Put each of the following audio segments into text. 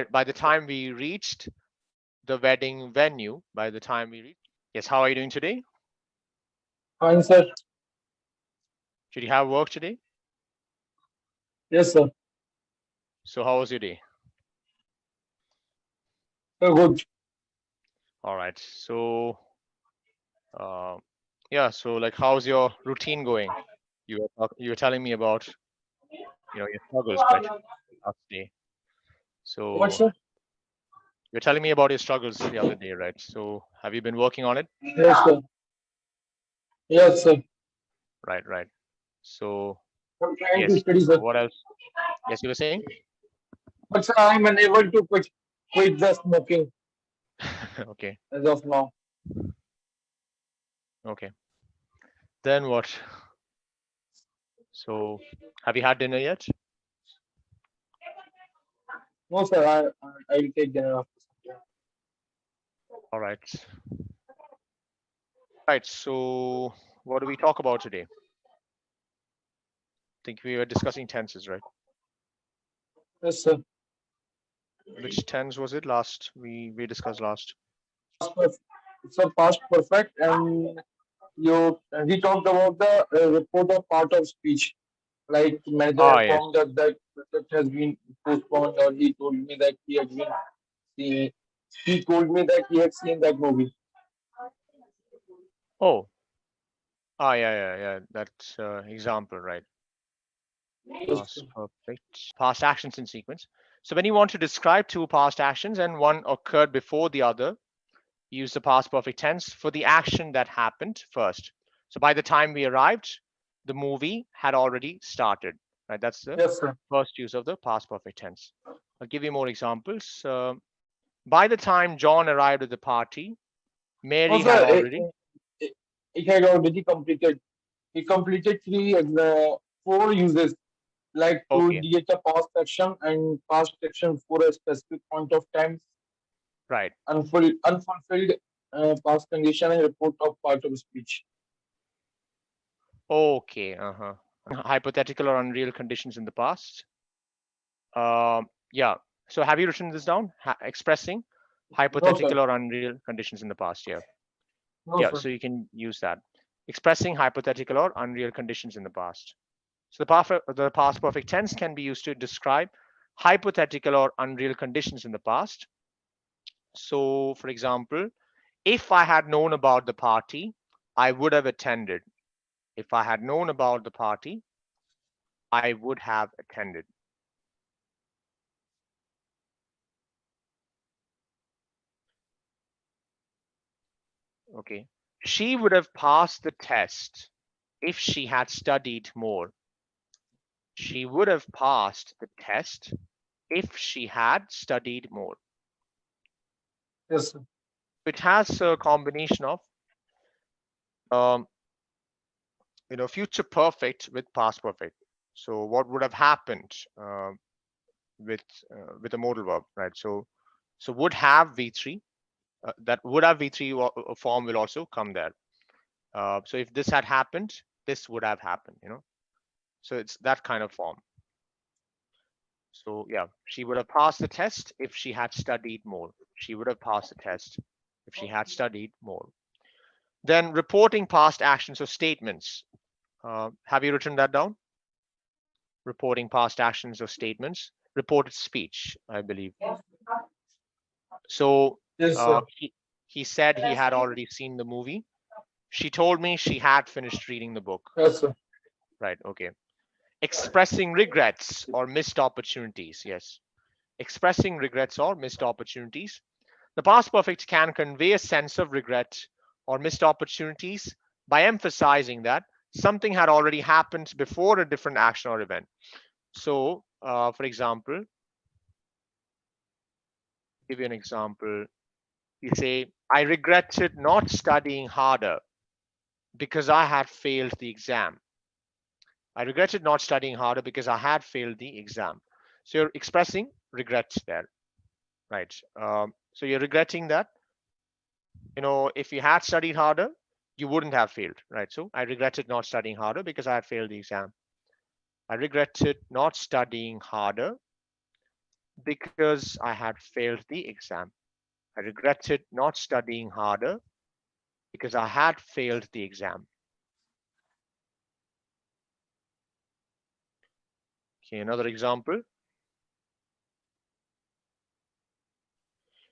by the time we reached the wedding venue, yes, how are you doing today? Fine, sir. Did you have work today? Yes, sir. So how was your day? Sir, good. All right. So, uh, yeah. So, like, how's your routine going? You were telling me about your struggles, right, last day. What, So sir? you're telling me about your struggles the other day, right? So have you been working on it? Yes, sir. Yes, sir. Right, right. So I'm trying to yes. study, So sir. what else? Yes, you were saying? But, sir, I'm unable to quit the smoking Okay, as of now. okay. Then what? So have you had dinner yet? No, sir. I will take dinner after some time. All right. Right. So what do we talk about today? I think we were discussing tenses, right? Yes, sir. Which tense was it last? We discussed last. Past perfect. It's a past perfect, and we talked about the report of part of speech. Like manager Ah, yes. informed that that project has been postponed, or he told me that he he told me that he had seen that movie. Oh, yeah, yeah, yeah. That example, right? Yes, Past perfect. Past actions in sequence. So when you want to describe two past actions and one occurred before the other, use the past perfect tense for the action that happened first. So by the time we arrived, the movie had already started. Right? That's the yes, sir. first use of the past perfect tense. I'll give you more examples. By the time John arrived at the party, Mary Also, had already. it had already completed. He completed four uses, like to Okay, indicate a past action and past action for a specific point of time, right. unfulfilled past condition, and report of part of speech. Okay, uh-huh. Hypothetical or unreal conditions in the past. Yeah. So have you written this down? Expressing No, sir. hypothetical or unreal conditions in the past. Yeah. No, Yeah. sir. So you can use that. Expressing hypothetical or unreal conditions in the past. So the past perfect tense can be used to describe hypothetical or unreal conditions in the past. So, for example, if I had known about the party, I would have attended. If I had known about the party, I would have attended. Okay. She would have passed the test if she had studied more. She would have passed the test if she had studied more. Yes, sir. It has a combination of um, future perfect with past perfect. So what would have happened with with a modal verb, right? So would have v3. That would have v3 form will also come there. So if this had happened, this would have happened. So it's that kind of form. So yeah, she would have passed the test if she had studied more. She would have passed the test if she had studied more. Then reporting past actions or statements. Have you written that down? Reporting past actions or statements. Reported speech, I believe. So Yes, sir. he said he had already seen the movie. She told me she had finished reading the book. Yes, sir. Right. Okay. Expressing regrets or missed opportunities. Yes. Expressing regrets or missed opportunities. The past perfect can convey a sense of regret or missed opportunities by emphasizing that something had already happened before a different action or event. So, for example, give you an example. You say, I regretted not studying harder because I had failed the exam. I regretted not studying harder because I had failed the exam. So you're expressing regrets there, right? So you're regretting that, if you had studied harder, you wouldn't have failed, right? So I regretted not studying harder because I had failed the exam. I regretted not studying harder because I had failed the exam. I regretted not studying harder because I had failed the exam. Okay, another example.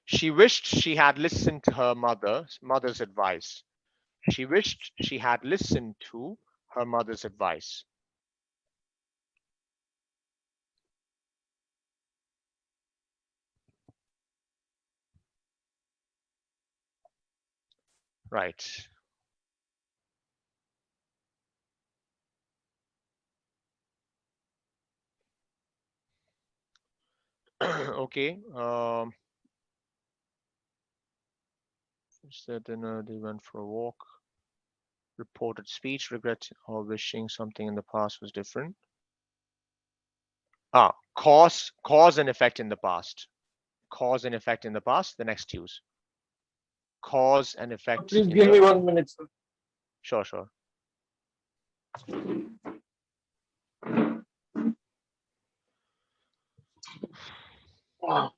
She wished she had listened to her mother's advice. She wished she had listened to her mother's advice. Right. Okay. Instead, dinner, they went for a walk. Reported speech, regret or wishing something in the past was different. Cause and effect in the past. Cause and effect in the past. The next use. Cause and effect Please in give me the. 1 minute, sir. Sure, sure. Ah,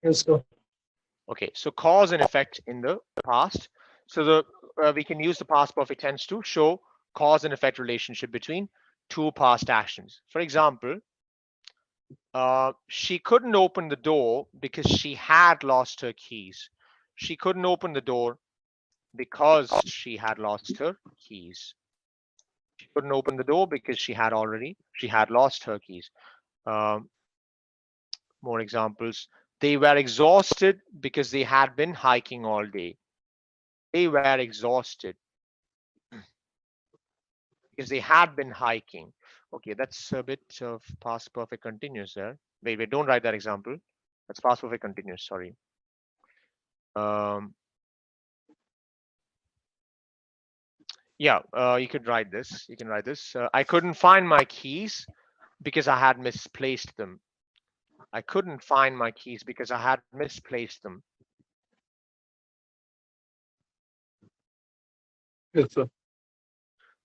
yes, sir. Okay, so cause and effect in the past. So the we can use the past perfect tense to show cause and effect relationship between two past actions. For example, she couldn't open the door because she had lost her keys. She couldn't open the door because she had lost her keys. She couldn't open the door because she had lost her keys. Um, More examples. They were exhausted because they had been hiking all day. They were exhausted because they had been hiking. Okay, that's a bit of past perfect continuous there. Wait, don't write that example. That's past perfect continuous. Sorry. Um, yeah, you could write this. You can write this. I couldn't find my keys because I had misplaced them. I couldn't find my keys because I had misplaced them. Yes, sir.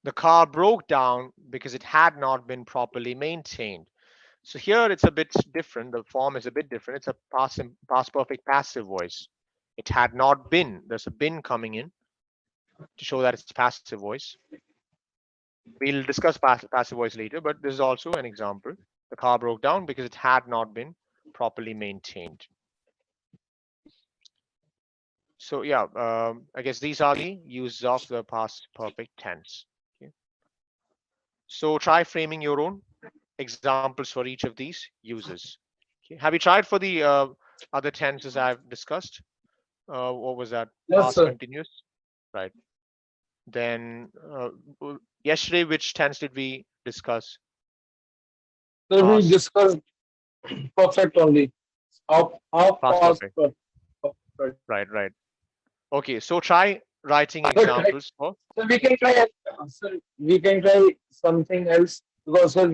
The car broke down because it had not been properly maintained. So here it's a bit different. The form is a bit different. It's a past perfect passive voice. It had not been. There's a been coming in to show that it's passive voice. We'll discuss passive voice later, but this is also an example. The car broke down because it had not been properly maintained. So yeah, I guess these are the uses of the past perfect tense. Okay. So try framing your own examples for each of these uses. Okay. Have you tried for the other tenses I've discussed? What was that? Yes, Past sir. continuous, right? Then yesterday, which tense did we discuss? So we Past, discussed perfect only. How past fast perfect. perfect. Right, right. Okay, so try writing Other type. examples for. So sir, we can try something else because sir,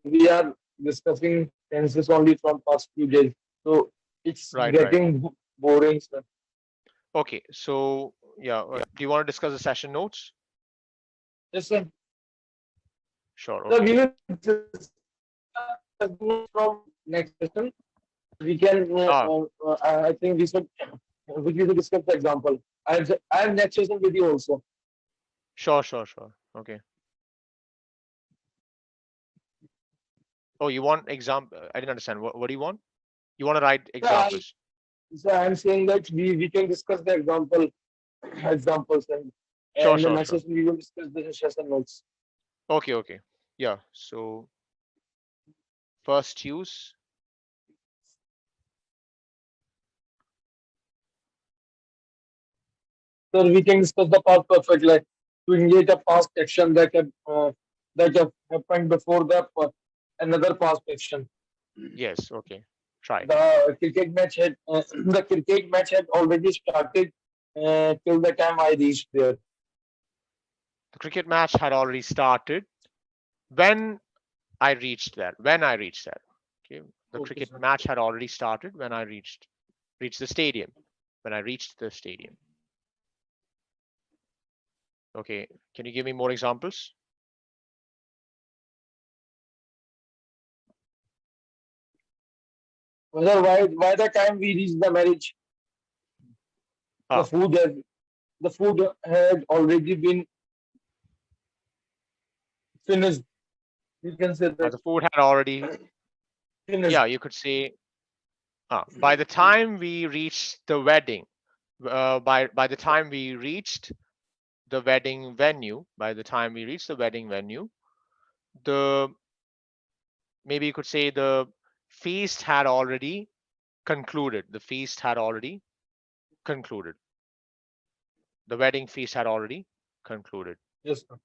we are discussing tenses only from past few days. So it's Right, right. getting boring, sir. Okay, so yeah, do you want to discuss the session notes? Yes, sir. Sure. So Okay. we will discuss from next session. We can. Ah, I think we should discuss the example. I have next session with you also. sure, sure, sure. Okay. Oh, you want example? I didn't understand. What do you want? You want to write So I, examples? so I'm saying that we can discuss the examples Sure, and the sure, next sure. session we will discuss the session notes. Okay, okay. Yeah. So first use. So we can discuss the past perfect, like to engage a past action that have happened before another past action. Yes. Okay. Try. The cricket match had already started till the time I reached there. The cricket match had already started when I reached there. When I reached there. Okay. The Okay, cricket sir. match had already started when I reached the stadium. When I reached the stadium. Okay, can you give me more examples? Whether by the time we reach the marriage, the Ah, food has, the food had already been finished. You can say that the food had already, finished. yeah, you could say, by the time we reached the wedding, by the time we reached the wedding venue, by the time we reached the wedding venue, the maybe you could say the feast had already concluded. The feast had already concluded. The wedding feast had already concluded. Yes, sir.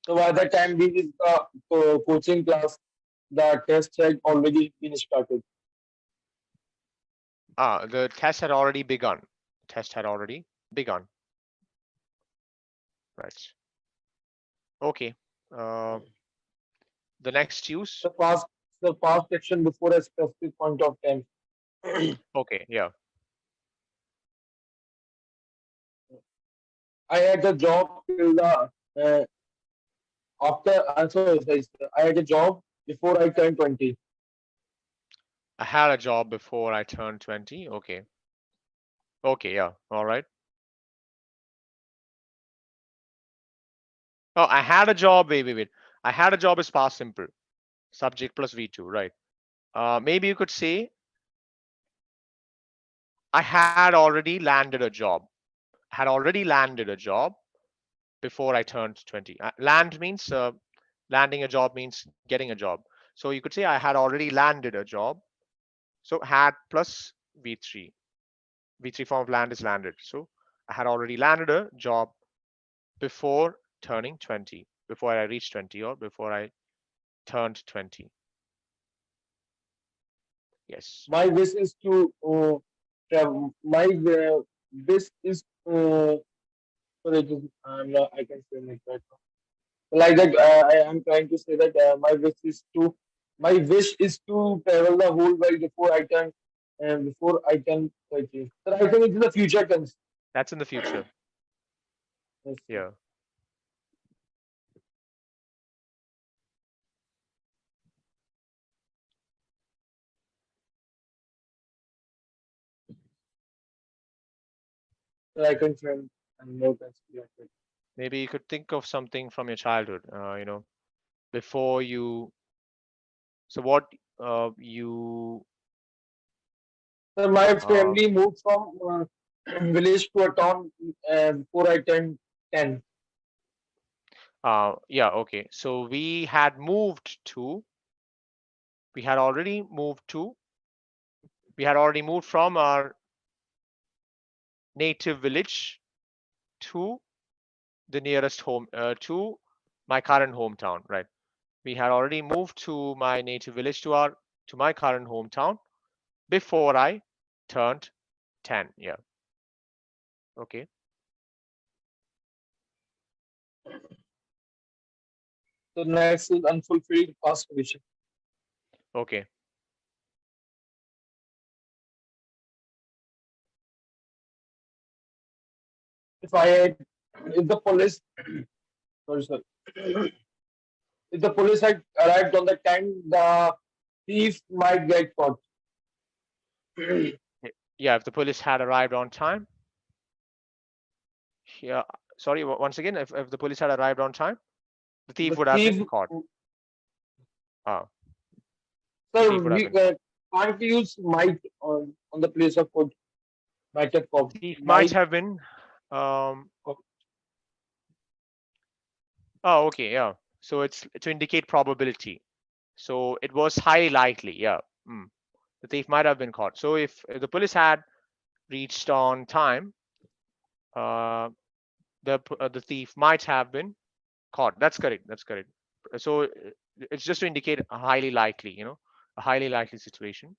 So by the Right. time we reach the coaching class, the test had already been started. The test had already begun. Test had already begun. Right. Okay. Uh, the next use. The past, the past action before a specific point of time. Okay. Yeah. I had a job till the after. Sorry, I had a job before I turned 20. I had a job before I turned 20. Okay. Okay. Yeah. All right. Oh, I had a job. Wait, wait, wait. I had a job is past simple. Subject plus V2. Right. Maybe you could say I had already landed a job. Had already landed a job before I turned 20. Land means landing a job means getting a job. So you could say I had already landed a job. So had plus V3. V3 form of land is landed. So I had already landed a job before turning 20, before I reached 20 or before I turned 20. Yes. My wish is to travel. My wish is sorry, I can say like that. Like that, I am trying to say that my wish is to travel the whole world before I can achieve. So I think it's the future tense. That's in the future. Yes, sir. Yeah. So I can travel and more tense. Maybe you could think of something from your childhood, before you. So what you So my uh, family moved from village to a town before I turned 10. yeah, okay. So we had already moved to, we had already moved from our native village to the nearest home, to my current hometown, right? We had already moved to my native village to my current hometown before I turned 10. Yeah. Okay. So next is unfulfilled past vision. Okay. If I had, if the police, sorry, sir, if the police had arrived on the time, the thief might get caught. Yeah, if the police had arrived on time. Yeah. Sorry, once again, if the police had arrived on time, the thief The would have been thief, caught. Ah, the sir, thief would have we been caught. can't use might on the place of code. Might have caught. The thief might Might have been. Um, caught. oh, okay, yeah. So it's to indicate probability. So it was highly likely, yeah. Mm. The thief might have been caught. So if the police had reached on time, uh, the thief might have been caught. That's correct. That's correct. So it's just to indicate a highly likely, a highly likely situation.